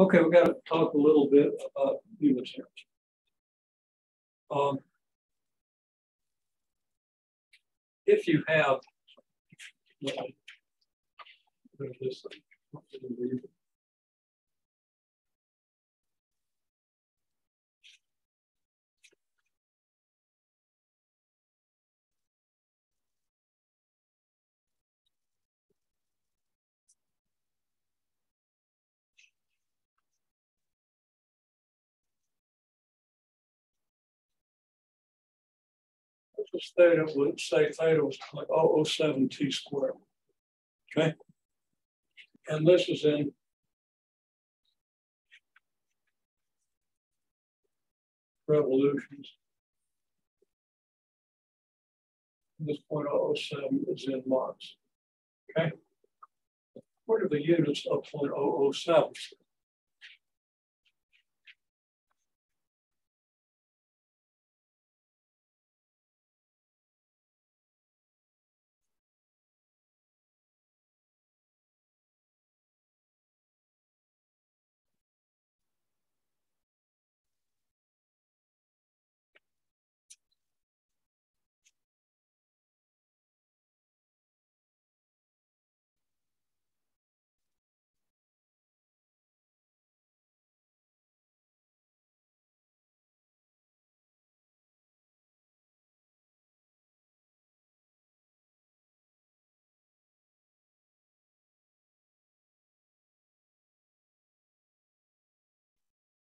Okay, we got to talk a little bit about units here. If you have this thing. This theta would say theta was like 007 t squared. Okay. And this is in revolutions. This 0.007 is in Marks. Okay. What are the units of 0.007?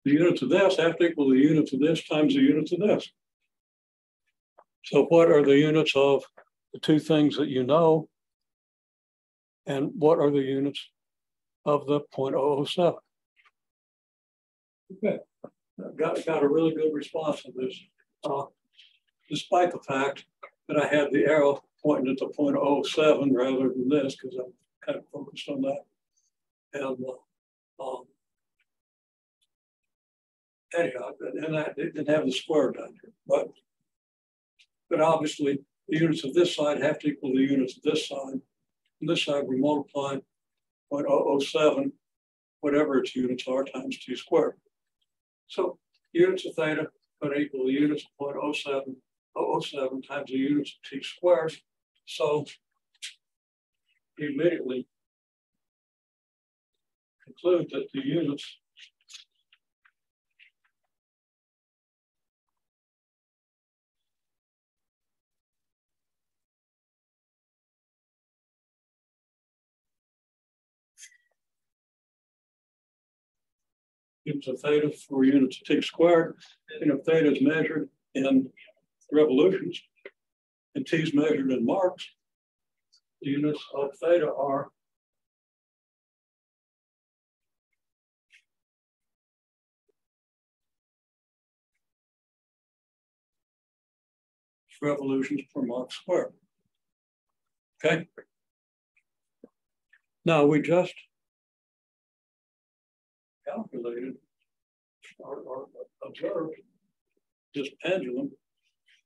The units of this have to equal the units of this times the units of this. So what are the units of the two things that you know? And what are the units of the 0.007? Okay, got a really good response to this, despite the fact that I had the arrow pointing at the 0.07 rather than this, because I'm kind of focused on that. And anyhow, and I didn't have the square down here, but obviously the units of this side have to equal the units of this side. And this side we multiply 0.007, whatever its units are, times t squared. So units of theta are going to equal the units of 0.07 times the units of t squared. So you immediately conclude that the units of theta for units of t squared, and if theta is measured in revolutions and t is measured in Marks, the units of theta are revolutions per Mach squared. Okay. Now we just calculated or observed this pendulum,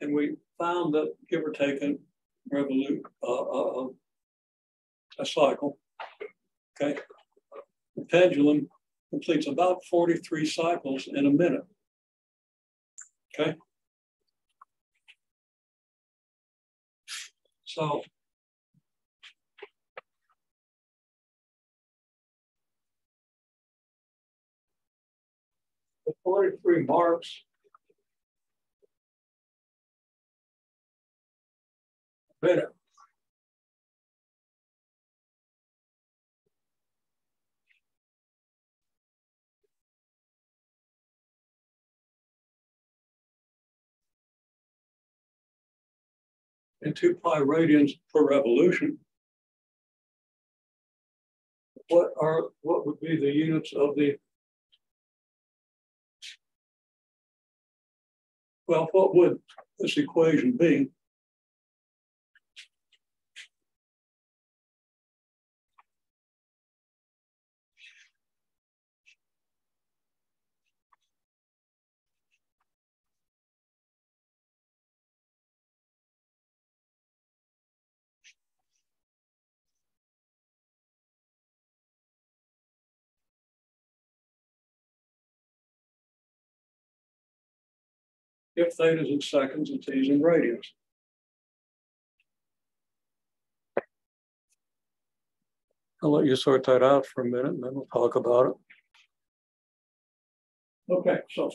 and we found that, give or take, a cycle. Okay. The pendulum completes about 43 cycles in a minute. Okay. So the 43 Marks a minute. And 2 pi radians per revolution. What would be the units of the, well, what would this equation be? if theta is in seconds and t is in radians. I'll let you sort that out for a minute and then we'll talk about it. Okay, so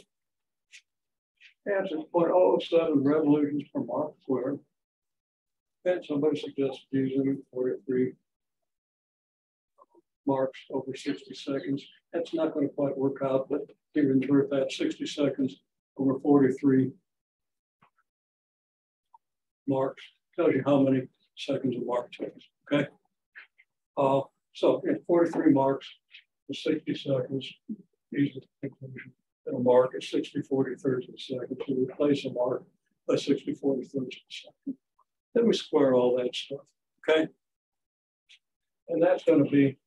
answer 0.007 revolutions per Mach squared. And somebody suggested using 43 marks over 60 seconds. That's not going to quite work out, but you invert that 60 seconds over 43 marks. Tells you how many seconds a mark takes, okay? So in 43 marks for 60 seconds, use the conclusion that a mark is 60 40 thirds of a second. So replace a mark by 60 40 thirds of a second. Then we square all that stuff, okay? And that's going to be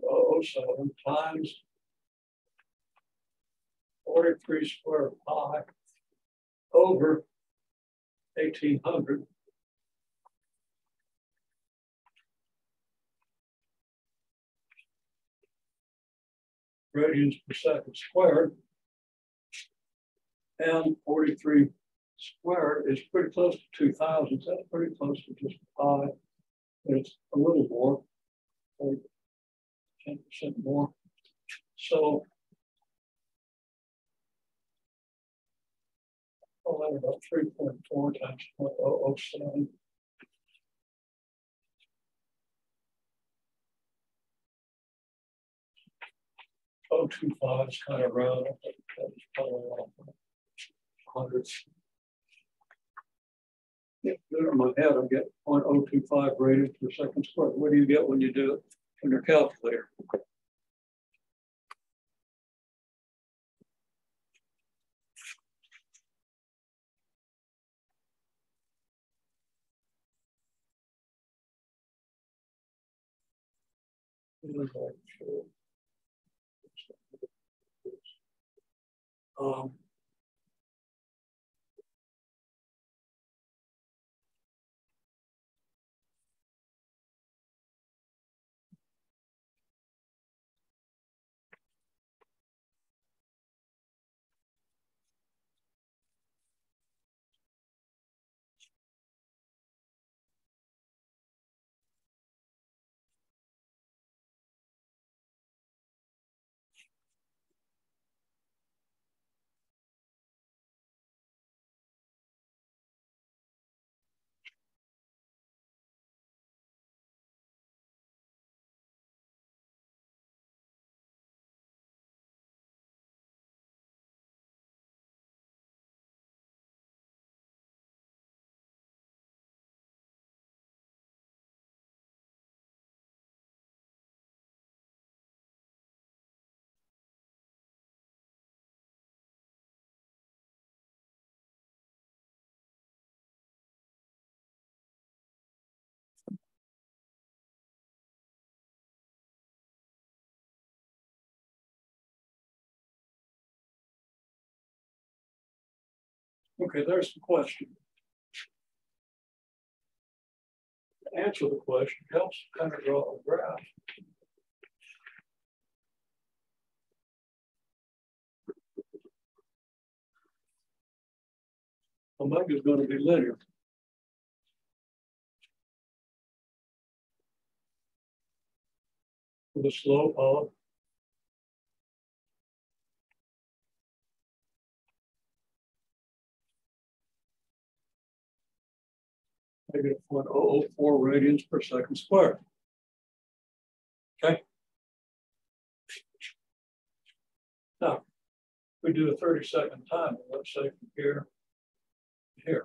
0.007 times 43 square pi over 1800 radians per second squared. And 43 squared is pretty close to 2000. So that's pretty close to just pi. But it's a little more, 10% more. So I'll add about 3.4 times 0.007. .025 is kind of round. I think that's probably off hundreds. Yeah, in my head, I get 0.025 radians per second squared. What do you get when you do it on your calculator? Okay, there's the question. To answer the question helps kind of draw a graph. Omega is going to be linear. With a slope of -0.004 radians per second squared. Okay. Now, we do a 30-second time. Let's say from here to here.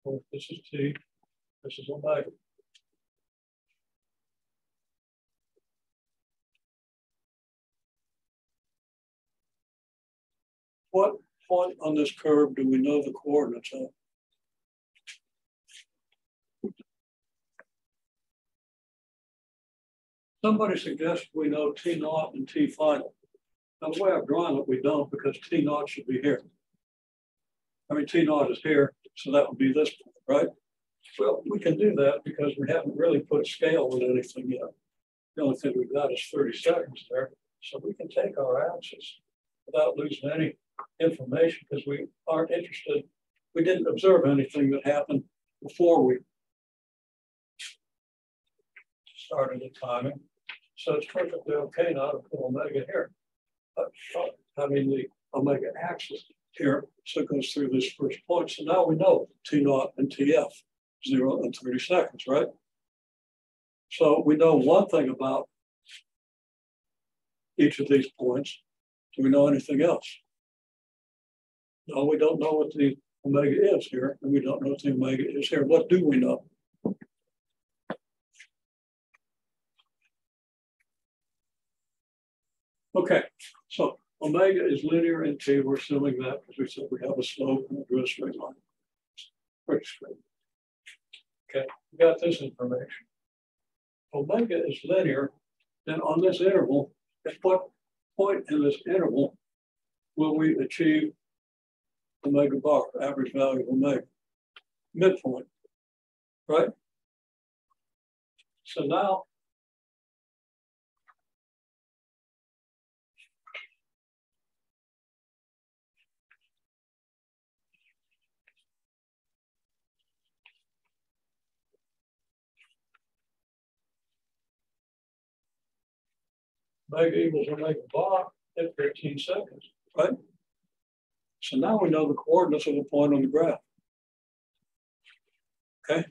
Well, this is T, this is omega. What point on this curve do we know the coordinates of? Somebody suggests we know T naught and T final. Now, the way I've drawn it, we don't, because T naught should be here. I mean, T naught is here, so that would be this point, right? Well, we can do that because we haven't really put a scale with anything yet. The only thing we've got is 30 seconds there. So we can take our axis without losing any information because we aren't interested. We didn't observe anything that happened before we started the timing. So it's perfectly okay now to put omega here. I mean, the omega axis here, so it goes through this first point. So now we know T0 and TF, 0 and 30 seconds, right? So we know one thing about each of these points. Do we know anything else? No, we don't know what the omega is here, and we don't know what the omega is here. What do we know? Okay, so omega is linear in T. We're assuming that because we said we have a slope and a straight line. Pretty straight. Okay, we got this information. Omega is linear, then on this interval, at what point in this interval will we achieve omega bar, average value of omega? Midpoint, right? So now, omega equals omega bar at 15 seconds, right? So now we know the coordinates of the point on the graph. Okay.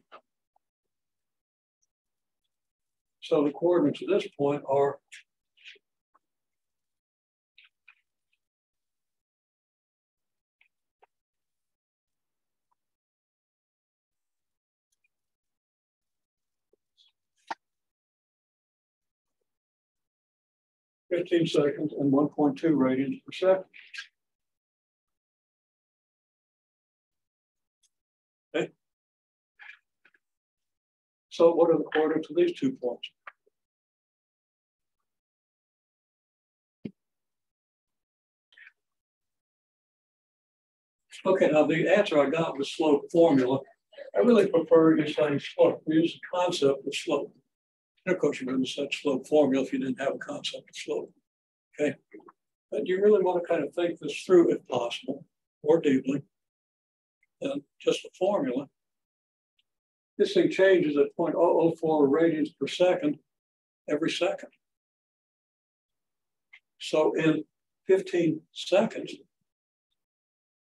So the coordinates of this point are (15 seconds) and 1.2 radians per second. Okay. So what are the coordinates of these 2 points? Okay, now the answer I got was slope formula. I really prefer you saying slope. We use the concept of slope. And of course, you wouldn't set slope formula if you didn't have a concept of slope. Okay, but you really want to kind of think this through if possible, more deeply than just a formula. This thing changes at 0.004 radians per second every second. So in 15 seconds,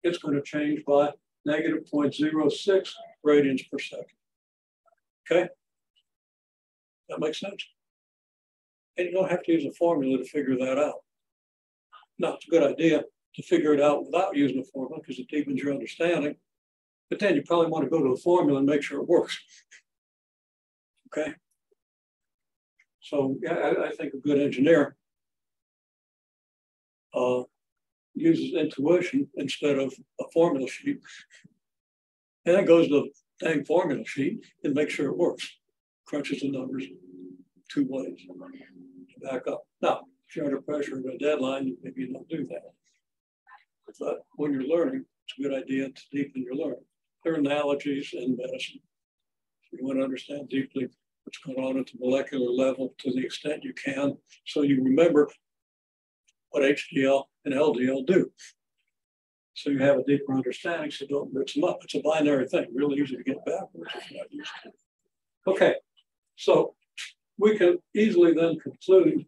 it's going to change by negative 0.06 radians per second. Okay? That makes sense? And you don't have to use a formula to figure that out. Now, it's a good idea to figure it out without using a formula because it deepens your understanding. But then you probably want to go to the formula and make sure it works. Okay? So yeah, I think a good engineer uses intuition instead of a formula sheet. And then goes to the dang formula sheet and makes sure it works. Crunches the numbers 2 ways to back up. Now, if you're under pressure of a deadline, maybe you don't do that. But when you're learning, it's a good idea to deepen your learning. There are analogies in medicine. You want to understand deeply what's going on at the molecular level to the extent you can, so you remember what HDL and LDL do. So you have a deeper understanding, so don't mix them up. It's a binary thing, really easy to get backwards if you're not used to it. Okay, so we can easily then conclude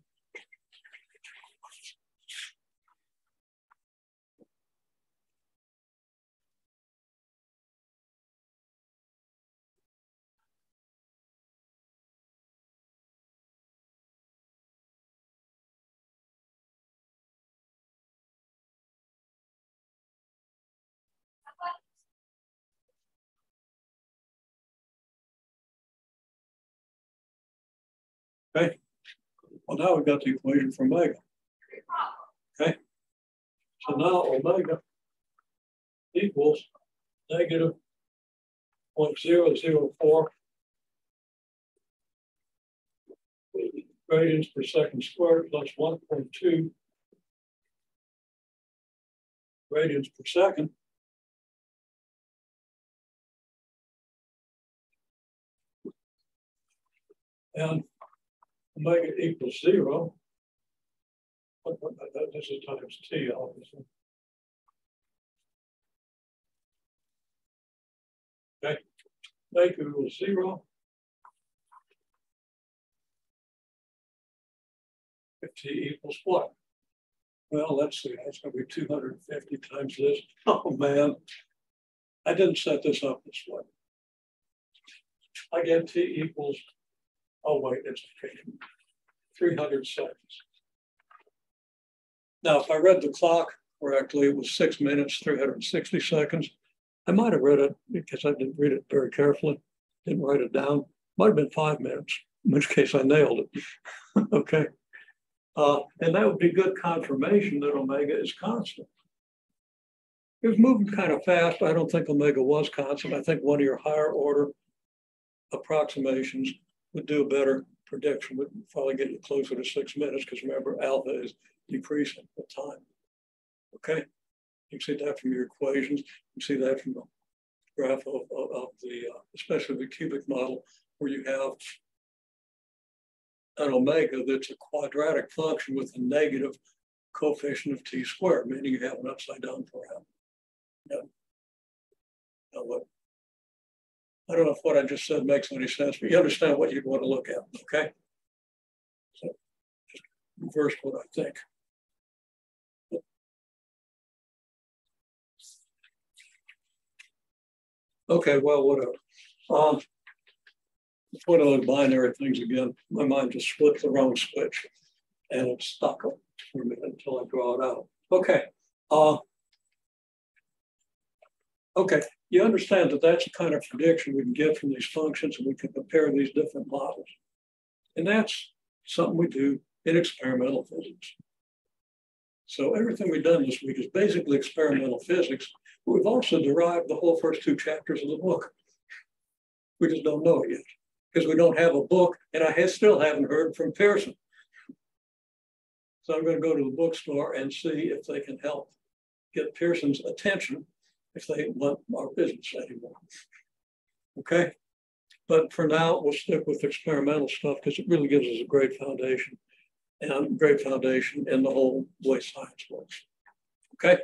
okay. Well, now we've got the equation for omega. Okay. So now omega equals negative 0.004 radians per second squared plus 1.2 radians per second. And omega equals 0. This is times t, obviously. Okay, omega equals 0. If t equals what? Well, let's see, that's going to be 250 times this. Oh, man. I didn't set this up this way. I get t equals, oh, wait, it's okay, 300 seconds. Now, if I read the clock correctly, it was 6 minutes, 360 seconds. I might have read it because I didn't read it very carefully, didn't write it down. Might have been 5 minutes, in which case I nailed it. Okay. And that would be good confirmation that omega is constant. It was moving kind of fast. I don't think omega was constant. I think one of your higher order approximations would do a better prediction, would probably get you closer to 6 minutes, because remember, alpha is decreasing with time. Okay, you can see that from your equations. You can see that from the graph of the, especially the cubic model, where you have an omega that's a quadratic function with a negative coefficient of t squared, meaning you have an upside down parameter. Yeah. Now look, I don't know if what I just said makes any sense, but you understand what you'd want to look at, okay? So just reverse what I think. Okay, well, whatever. It's one of those binary things again. My mind just flipped the wrong switch and it's stuck up for a minute until I draw it out. Okay. Okay, you understand that that's the kind of prediction we can get from these functions, and we can compare these different models. And that's something we do in experimental physics. So everything we've done this week is basically experimental physics, but we've also derived the whole first 2 chapters of the book. We just don't know it yet, because we don't have a book, and I still haven't heard from Pearson. So I'm going to go to the bookstore and see if they can help get Pearson's attention if they want our business anymore. Okay, but for now, we'll stick with experimental stuff because it really gives us a great foundation, and great foundation in the whole way science works. Okay.